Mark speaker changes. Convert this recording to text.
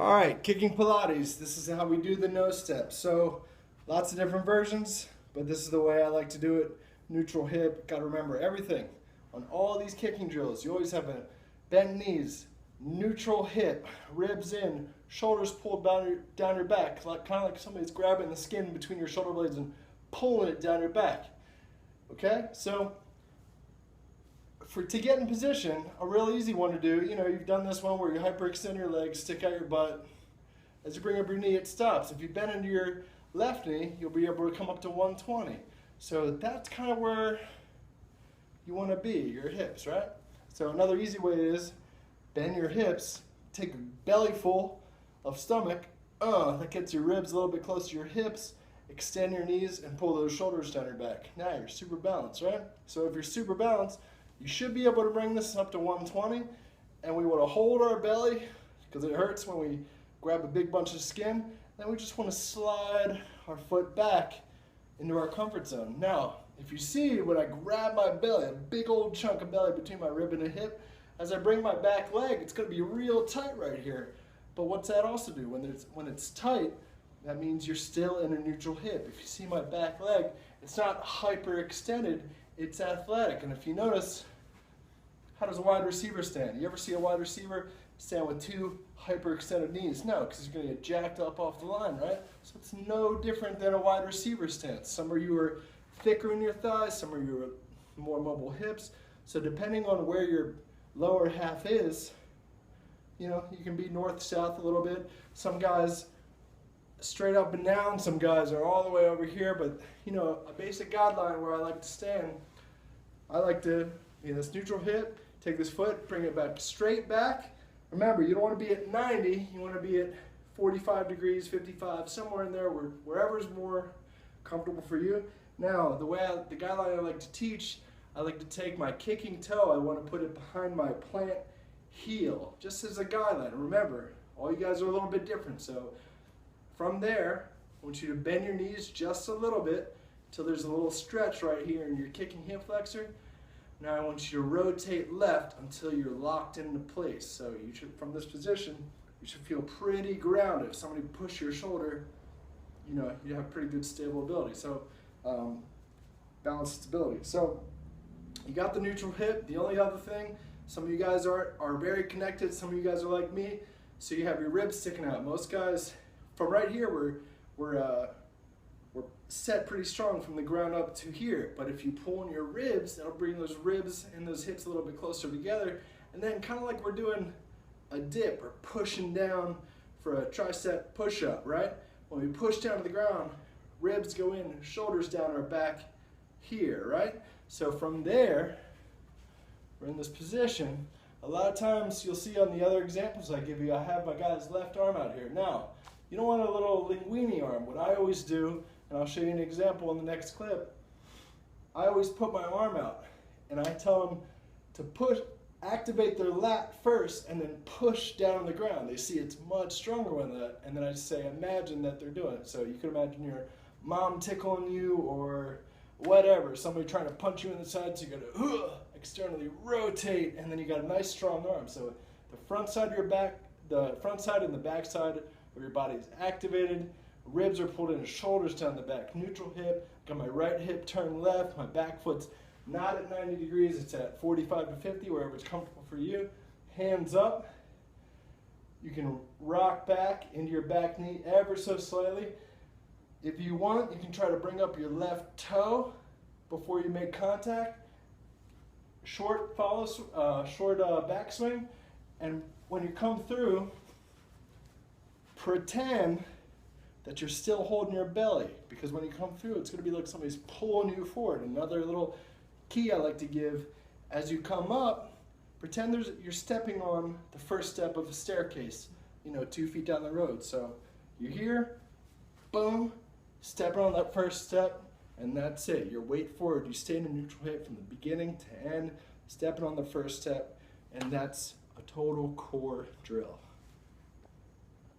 Speaker 1: All right, kicking Pilates. This is how we do the no step. So lots of different versions, but this is the way I like to do it. Neutral hip, gotta remember everything. On all these kicking drills, you always have a bent knees, neutral hip, ribs in, shoulders pulled down your back, kind of like somebody's grabbing the skin between your shoulder blades and pulling it down your back. Okay, so to get in position, a real easy one to do, you've done this one where you hyperextend your legs, stick out your butt. As you bring up your knee, it stops. If you bend into your left knee, you'll be able to come up to 120. So that's kind of where you want to be, your hips, right? So another easy way is bend your hips, take a belly full of stomach, that gets your ribs a little bit close to your hips, extend your knees and pull those shoulders down your back. Now you're super balanced, right? So if you're super balanced, you should be able to bring this up to 120, and we want to hold our belly because it hurts when we grab a big bunch of skin. Then we just want to slide our foot back into our comfort zone. Now, if you see when I grab my belly, a big old chunk of belly between my rib and the hip, as I bring my back leg, it's going to be real tight right here. But what's that also do? When it's tight, that means you're still in a neutral hip. If you see my back leg, it's not hyperextended, it's athletic. And if you notice, how does a wide receiver stand? You ever see a wide receiver stand with two hyperextended knees? No, because you're going to get jacked up off the line, right? So it's no different than a wide receiver stance. Some of you are thicker in your thighs, some of you are more mobile hips. So depending on where your lower half is, you can be north, south a little bit. Some guys straight up and down, some guys are all the way over here, but a basic guideline where I like to stand, I like to be in this neutral hip, take this foot, bring it back straight back. Remember, you don't want to be at 90, you want to be at 45 degrees, 55, somewhere in there, wherever's more comfortable for you. Now, the guideline I like to teach, I like to take my kicking toe, I want to put it behind my plant heel, just as a guideline. Remember, all you guys are a little bit different, so from there, I want you to bend your knees just a little bit until there's a little stretch right here in your kicking hip flexor. Now I want you to rotate left until you're locked into place. So you should, from this position, you should feel pretty grounded. If somebody push your shoulder, you have pretty good stable ability. So balanced stability. So you got the neutral hip. The only other thing, some of you guys are very connected. Some of you guys are like me. So you have your ribs sticking out. Most guys, from right here, we're set pretty strong from the ground up to here. But if you pull in your ribs, that'll bring those ribs and those hips a little bit closer together. And then kind of like we're doing a dip or pushing down for a tricep push-up, right? When we push down to the ground, ribs go in, shoulders down our back here, right? So from there, we're in this position. A lot of times you'll see on the other examples I give you, I have my guy's left arm out here. Now, you don't want a little linguini arm. What I always do, and I'll show you an example in the next clip, I always put my arm out and I tell them to activate their lat first and then push down on the ground. They see it's much stronger when that, and then I say imagine that they're doing it. So you could imagine your mom tickling you or whatever, somebody trying to punch you in the side, so you gotta externally rotate, and then you got a nice strong arm. So the front side of your back, the front side and the back side of your body is activated. Ribs are pulled in, shoulders down the back, neutral hip, got my right hip turned left, my back foot's not at 90 degrees, it's at 45 to 50, wherever it's comfortable for you. Hands up. You can rock back into your back knee ever so slightly. If you want, you can try to bring up your left toe before you make contact. Short backswing, and when you come through, pretend that you're still holding your belly, because when you come through, it's going to be like somebody's pulling you forward. Another little key I like to give, as you come up, pretend you're stepping on the first step of a staircase, 2 feet down the road. So you're here, boom, stepping on that first step, and that's it. Your weight forward, you stay in a neutral hip from the beginning to end, stepping on the first step, and that's a total core drill.